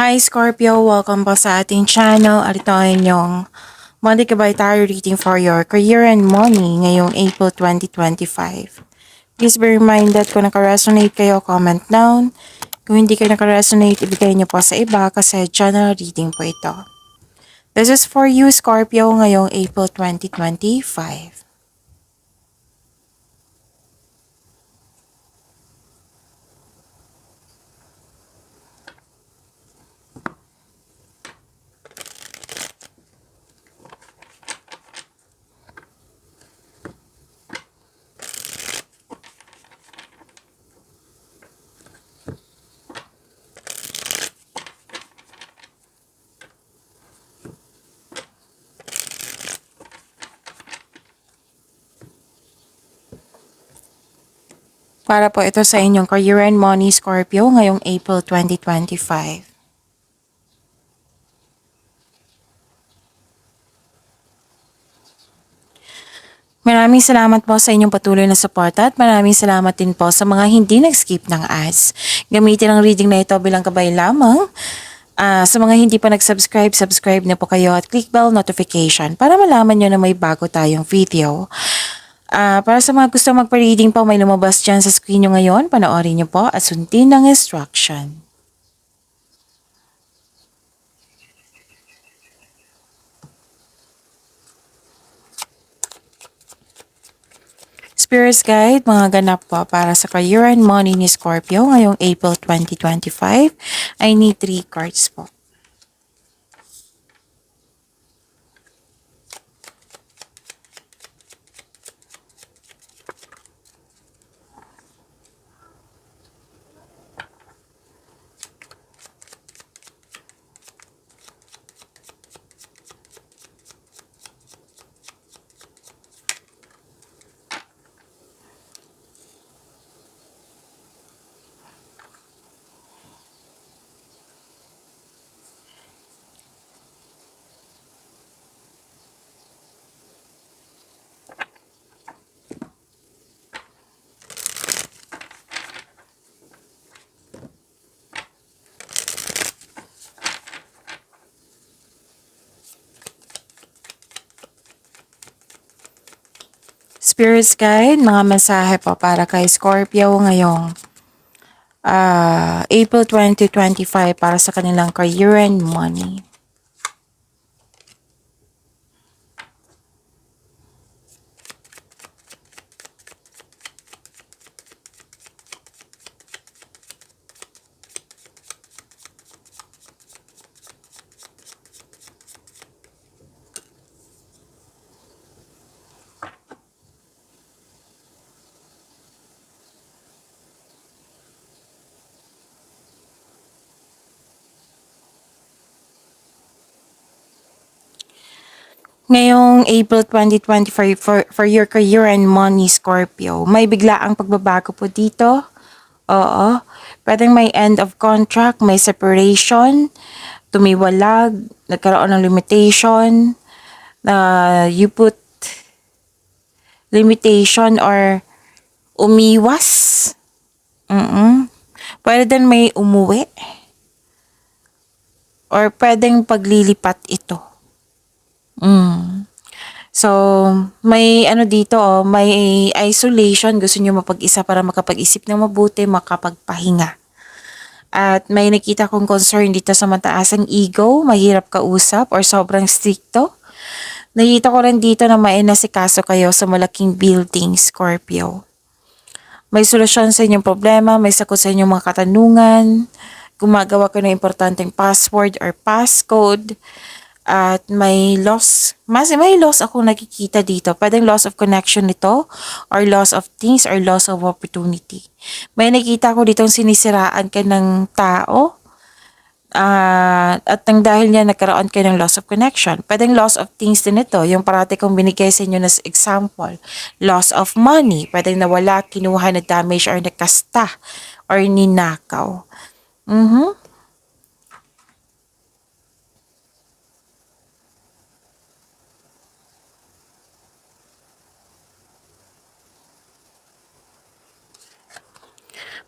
Hi Scorpio! Welcome po sa ating channel at ito ay inyong Monday Gabay Tarot reading for your career and money ngayong April 2025. Please be reminded kung naka-resonate kayo, comment down. Kung hindi kayo naka-resonate, ibigay niyo po sa iba kasi general reading po ito. This is for you Scorpio ngayong April 2025. Para po ito sa inyong career and money Scorpio ngayong April 2025. Maraming salamat po sa inyong patuloy na suporta at maraming salamat din po sa mga hindi nag-skip ng ads. Gamitin ang reading na ito bilang gabay lamang. Sa mga hindi pa nag-subscribe, subscribe na po kayo at click bell notification para malaman nyo na may bago tayong video. Para sa mga gusto magpa-reading po, may lumabas dyan sa screen nyo ngayon. Panoorin nyo po at sundin ng instruction. Spirits Guide, mga ganap po para sa career and money ni Scorpio ngayong April 2025. I need 3 cards po. Spirits Guide, mga mensahe po para kay Scorpio ngayong April 2025 para sa kanilang career and money. Ngayong April 2025 for your career and money, Scorpio, may biglaang pagbabago po dito. Oo. Pwedeng may end of contract, may separation, tumiwalag, nagkaroon ng limitation, you put limitation or umiwas. Pwede din may umuwi. Or pwedeng paglilipat ito. So, may ano dito, may isolation. Gusto nyo mapag-isa para makapag-isip ng mabuti, makapagpahinga. At may nakita kong concern dito sa mataasang ego, mahirap kausap or sobrang stricto. Nakita ko rin dito na may nasikaso kayo sa malaking building, Scorpio. May solusyon sa inyong problema, may sagot sa inyong mga katanungan, gumagawa kayo ng importanteng password or passcode, at may loss ako nakikita dito. Pwedeng loss of connection nito, or loss of things, or loss of opportunity. May nakita ko ditong sinisiraan ka ng tao, at nang dahil niya nagkaroon kayo ng loss of connection. Pwedeng loss of things din ito. Yung parati kong binigay sa inyo na example. Loss of money. Pwedeng nawala, kinuha, na damage, or nakasta, or ninakaw.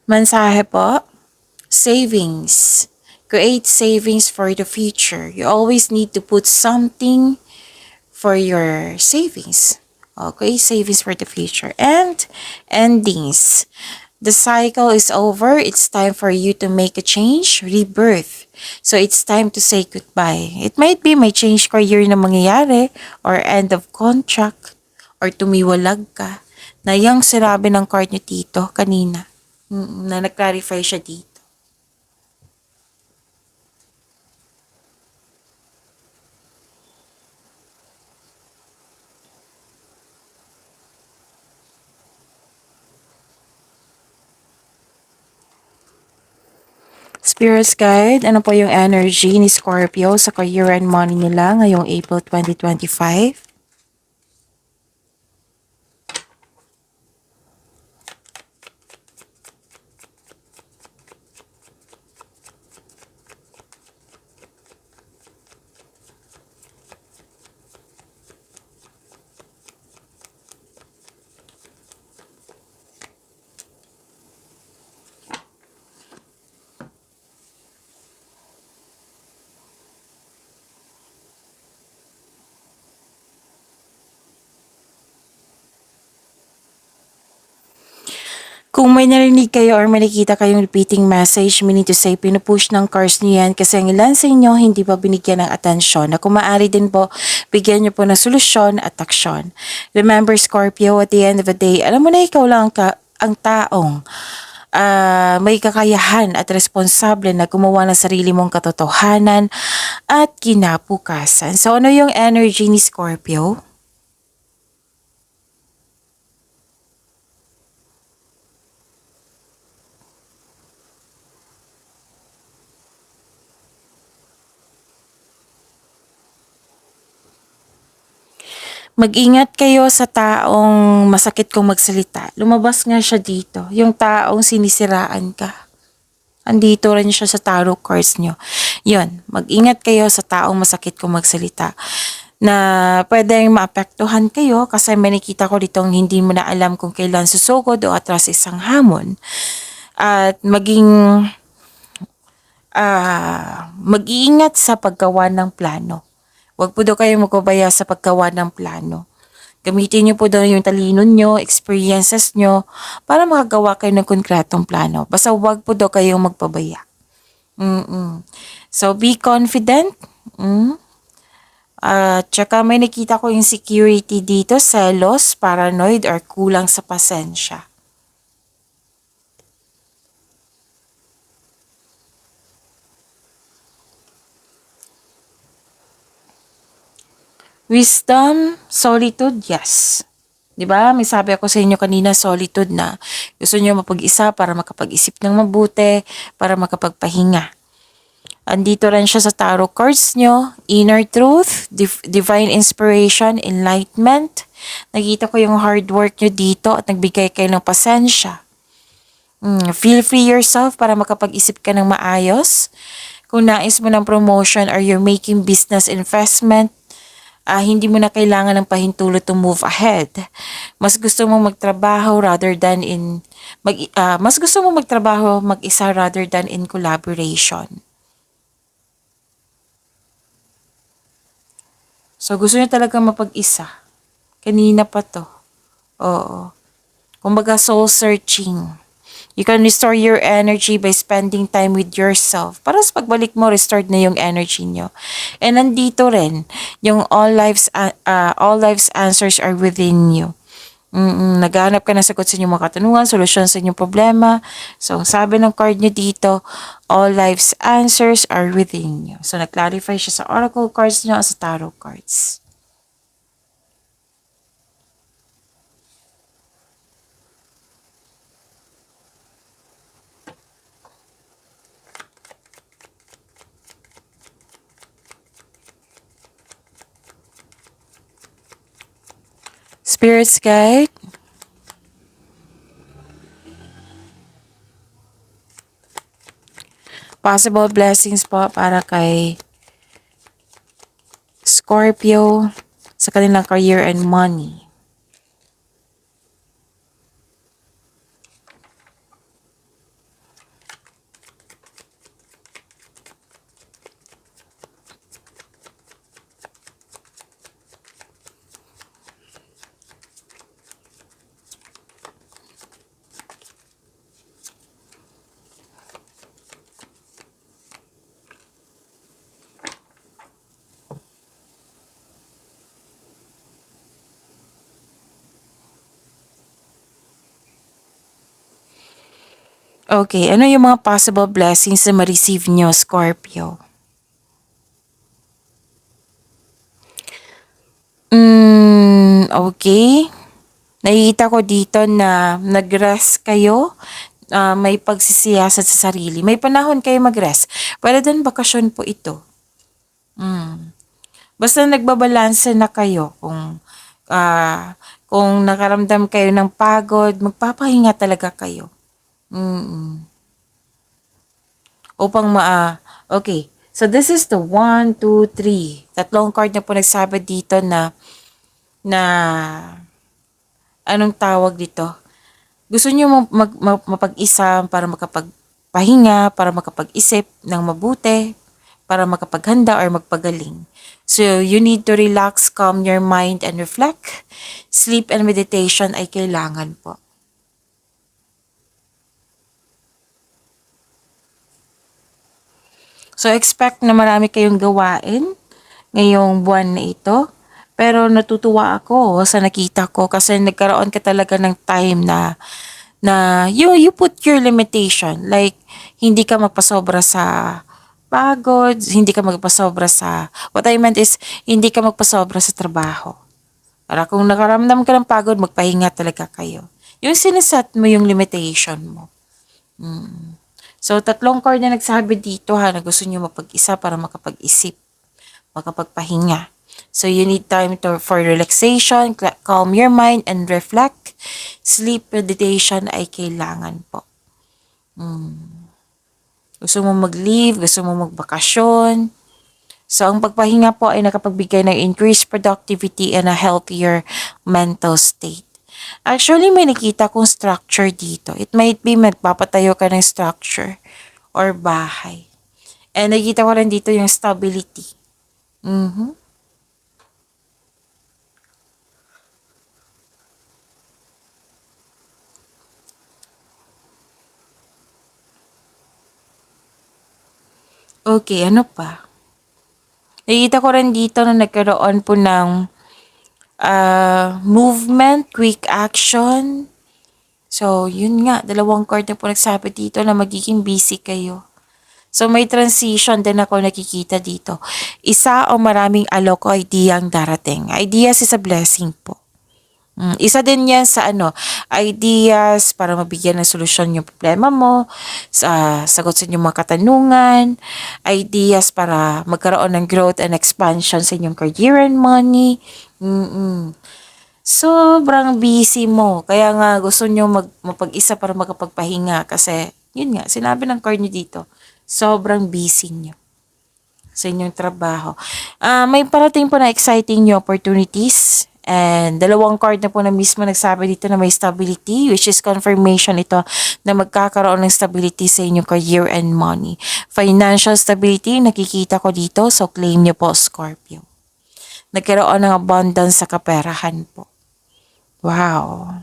Mensahe po, savings. Create savings for the future. You always need to put something for your savings. Okay, savings for the future. And endings. The cycle is over. It's time for you to make a change, rebirth. So it's time to say goodbye. It might be may change career na mangyayari or end of contract or tumiwalag ka na yung sinabi ng card niyo dito kanina. Na nag-clarify siya dito. Spirits Guide, ano po yung energy ni Scorpio sa career and money nila ngayong April 2025? Kung may narinig kayo or may nakita kayong repeating message, meaning to say, pinupush ng cards niyo yan kasi ang ilan sa inyo hindi pa binigyan ng atensyon na kung maaari din po, bigyan niyo po ng solusyon at aksyon. Remember Scorpio, at the end of the day, alam mo na ikaw lang ang taong may kakayahan at responsable na gumawa ng sarili mong katotohanan at kinabukasan. So ano yung energy ni Scorpio? Mag-ingat kayo sa taong masakit kong magsalita. Lumabas nga siya dito, yung taong sinisiraan ka. Andito rin siya sa tarot cards nyo. Yun, mag-ingat kayo sa taong masakit kong magsalita na pwedeng maapektuhan kayo kasi may nakita ko ditong hindi mo na alam kung kailan susugod o atras isang hamon. At mag-iingat sa paggawa ng plano. Huwag po daw kayo magpabaya sa paggawa ng plano. Gamitin niyo po daw yung talino niyo, experiences niyo, para makagawa kayo ng konkretong plano. Basta huwag po daw kayong magpabaya. So, be confident. Tsaka may nakita ko insecurity dito, selos, paranoid, or kulang sa pasensya. Wisdom, solitude, yes. 'Di ba? May sabi ako sa inyo kanina, solitude na. Gusto niyo mapag-isa para makapag-isip ng mabuti, para makapagpahinga. Andito rin siya sa tarot cards nyo, inner truth, divine inspiration, enlightenment. Nakita ko yung hard work nyo dito at nagbigay kayo ng pasensya. Feel free yourself para makapag-isip ka ng maayos. Kung nais mo ng promotion or you're making business investment, hindi mo na kailangan ng pahintulot to move ahead. Mas gusto mong magtrabaho rather than mas gusto mong magtrabaho mag-isa rather than in collaboration. So gusto niya talaga mapag-isa. Kanina pa to. Oo. Kumbaga soul searching. You can restore your energy by spending time with yourself. Para sa pagbalik mo, restored na yung energy nyo. And nandito rin, yung all life's answers are within you. Naghahanap ka ng sagot sa inyong mga katanungan, solusyon sa inyong problema. So, sabi ng card nyo dito, all life's answers are within you. So, nag-clarify siya sa oracle cards nyo at sa tarot cards. Spirits guide. Possible blessings po para kay Scorpio sa kanilang career and money. Okay, ano yung mga possible blessings na ma-receive nyo, Scorpio? Okay. Nakikita ko dito na nag-rest kayo, may pagsisiyasat sa sarili. May panahon kayo mag-rest. Pwede din bakasyon po ito. Basta nagbabalanse na kayo kung nakaramdam kayo ng pagod, magpapahinga talaga kayo. Upang okay. So this is the 1, 2, 3. Tatlong card na po nagsabi dito na anong tawag dito? Gusto niyo mapag-isa para makapagpahinga, para makapag-isip ng mabuti, para makapaghanda or magpagaling. So, you need to relax, calm your mind, and reflect. Sleep and meditation ay kailangan po. So, expect na marami kayong gawain ngayong buwan na ito. Pero natutuwa ako sa nakita ko kasi nagkaroon ka talaga ng time na you put your limitation. Like, hindi ka magpasobra sa pagod, hindi ka magpasobra sa, what I meant is, hindi ka magpasobra sa trabaho. Para kung nakaramdam ka ng pagod, magpahinga talaga kayo. Yung siniset mo yung limitation mo. So, tatlong card na nagsabi dito na gusto nyo mapag-isa para makapag-isip, makapagpahinga. So, you need time for relaxation, calm your mind, and reflect. Sleep meditation ay kailangan po. Gusto mo mag-leave, gusto mo magbakasyon. So, ang pagpahinga po ay nakapagbigay ng increased productivity and a healthier mental state. Actually, may nakita kong structure dito. It might be magpapatayo ka ng structure or bahay. And nakita ko rin dito yung stability. Okay, ano pa? Nakita ko rin dito na nagkaroon po ng movement, quick action. So, yun nga, dalawang card na po nagsabi dito na magiging busy kayo. So, may transition din ako nakikita dito. Isa o maraming alok o idea ang darating. Ideas is a blessing po. Isa din yan sa ideas para mabigyan ng solusyon yung problema mo, sagot sa inyong mga katanungan, ideas para magkaroon ng growth and expansion sa inyong career and money. Sobrang busy mo. Kaya nga gusto nyo mapag-isa para makapagpahinga kasi yun nga, sinabi ng card nyo dito, sobrang busy nyo sa inyong trabaho. May parating po na exciting new opportunities. And dalawang card na po na mismo nagsabi dito na may stability, which is confirmation ito na magkakaroon ng stability sa inyong career and money. Financial stability, nakikita ko dito, so claim nyo po, Scorpio. Nagkaroon ng abundance sa kaperahan po. Wow.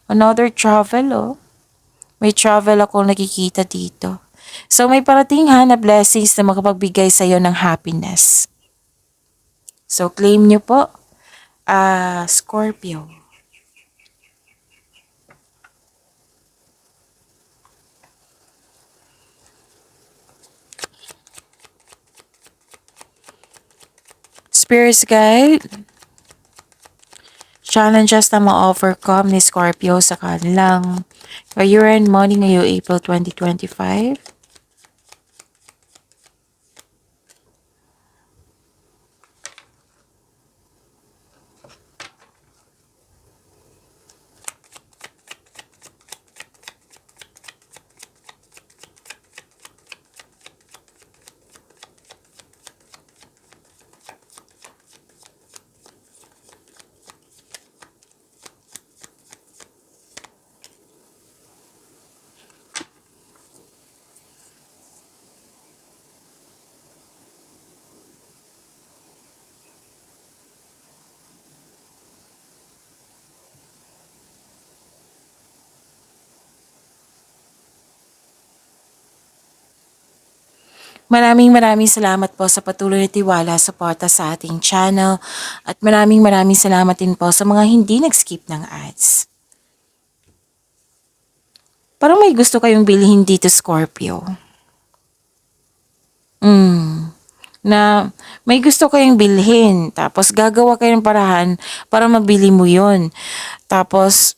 Another travel, oh. May travel ako nakikita dito. So, may parating na blessings na makapagbigay sa iyo ng happiness. So, claim nyo po, Scorpio. Spirits Guide, challenges na ma-overcome ni Scorpio sa kanilang career and money ngayong April 2025. Maraming salamat po sa patuloy na tiwala, suporta sa ating channel. At maraming salamat din po sa mga hindi nag-skip ng ads. Parang may gusto kayong bilhin dito, Scorpio. Na may gusto kayong bilhin, tapos gagawa kayo ng parahan para mabili mo yon. Tapos,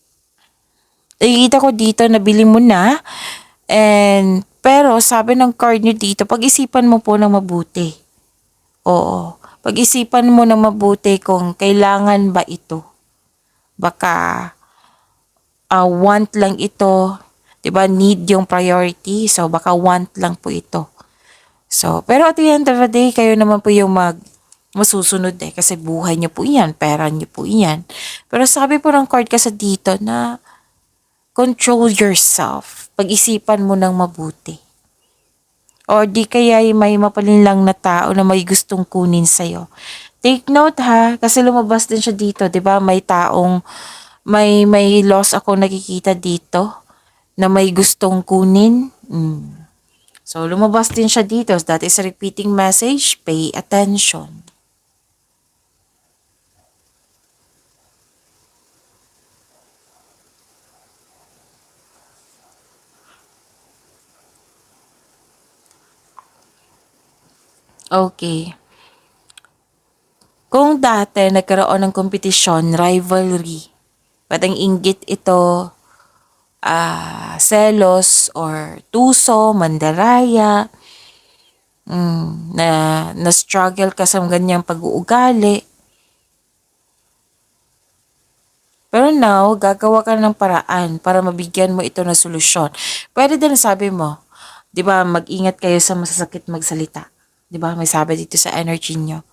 nakikita ko dito, nabili mo na, pero sabi ng card nyo dito, pag-isipan mo po ng mabuti. Oo, pag-isipan mo ng mabuti kung kailangan ba ito. Baka want lang ito, 'di ba? Need yung priority. So baka want lang po ito. So, pero at the end of the day, kayo naman po yung masusunod kasi buhay niyo po 'yan, pera niyo po 'yan. Pero sabi po ng card kasi dito na control yourself. Pag-isipan mo ng mabuti. Or di kaya may mapalinlang na tao na may gustong kunin sa'yo. Take note ha, kasi lumabas din siya dito, 'di ba? May loss ako nakikita dito na may gustong kunin. So lumabas din siya dito. That is a repeating message. Pay attention. Okay. Kung dati nagkaroon ng kompetisyon, rivalry, pwedeng inggit ito, selos or tuso, mandaraya, na struggle ka sa ganyang pag-uugali. Pero now, gagawa ka ng paraan para mabigyan mo ito ng solusyon. Pwede din sabi mo, 'di ba, mag-ingat kayo sa masasakit magsalita. 'Di ba? May sabi dito sa energy nyo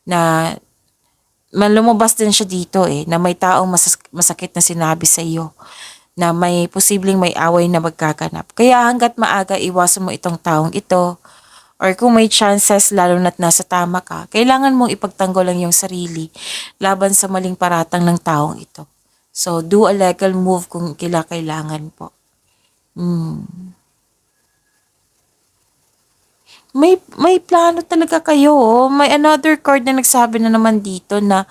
na lumabas din siya dito na may taong masakit na sinabi sa iyo na may posibleng may away na magkaganap. Kaya hanggat maaga, iwasan mo itong taong ito. Or kung may chances, lalo na't nasa tama ka, kailangan mong ipagtanggol lang yung sarili laban sa maling paratang ng taong ito. So, do a legal move kung kailangan po. May plano talaga kayo. May another card na nagsabi na naman dito na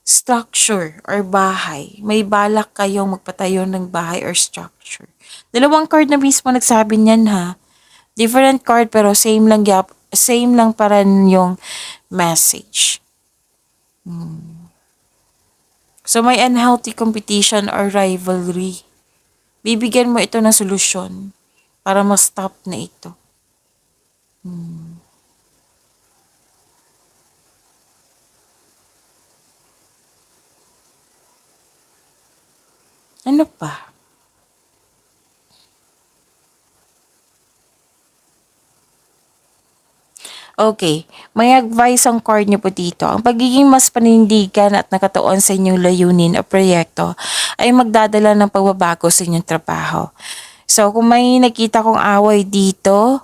structure or bahay. May balak kayong magpatayo ng bahay or structure. Dalawang card na mismo nagsabi niyan ha. Different card pero same lang pa rin yung message. So may unhealthy competition or rivalry. Bibigyan mo ito ng solusyon para ma-stop na ito. Ano pa? Okay, may advice ang card niyo po dito. Ang pagiging mas panindigan at nakatuon sa inyong layunin o proyekto ay magdadala ng pagbabago sa inyong trabaho. So, kung may nakita kong away dito,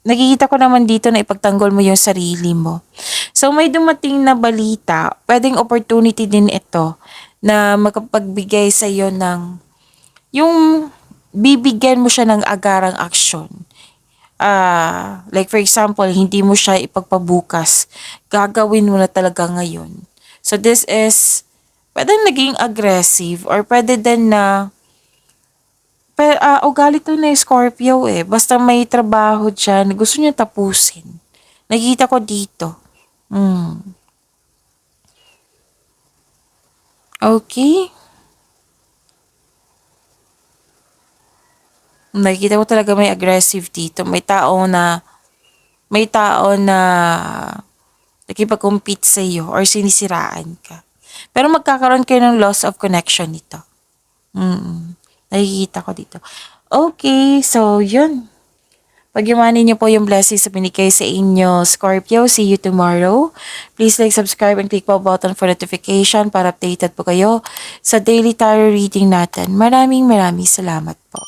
nakikita ko naman dito na ipagtanggol mo yung sarili mo. So, may dumating na balita, pwedeng opportunity din ito na makapagbigay sa iyo ng, yung bibigyan mo siya ng agarang aksyon. Like for example, hindi mo siya ipagpabukas. Gagawin mo na talaga ngayon. So this is, pwede naging aggressive or pwede din na, ugali to na Scorpio Basta may trabaho dyan, gusto niya tapusin. Nakikita ko dito. Okay. Nakikita ko talaga may aggressive dito. May tao na nakipag-compete sa iyo or sinisiraan ka. Pero magkakaroon kayo ng loss of connection nito. Nakikita ko dito. Okay, so yun. Pagyamanin niyo po yung blessings sa binigay sa inyo, Scorpio. See you tomorrow. Please like, subscribe, and click po button for notification para updated po kayo sa daily tarot reading natin. Maraming salamat po.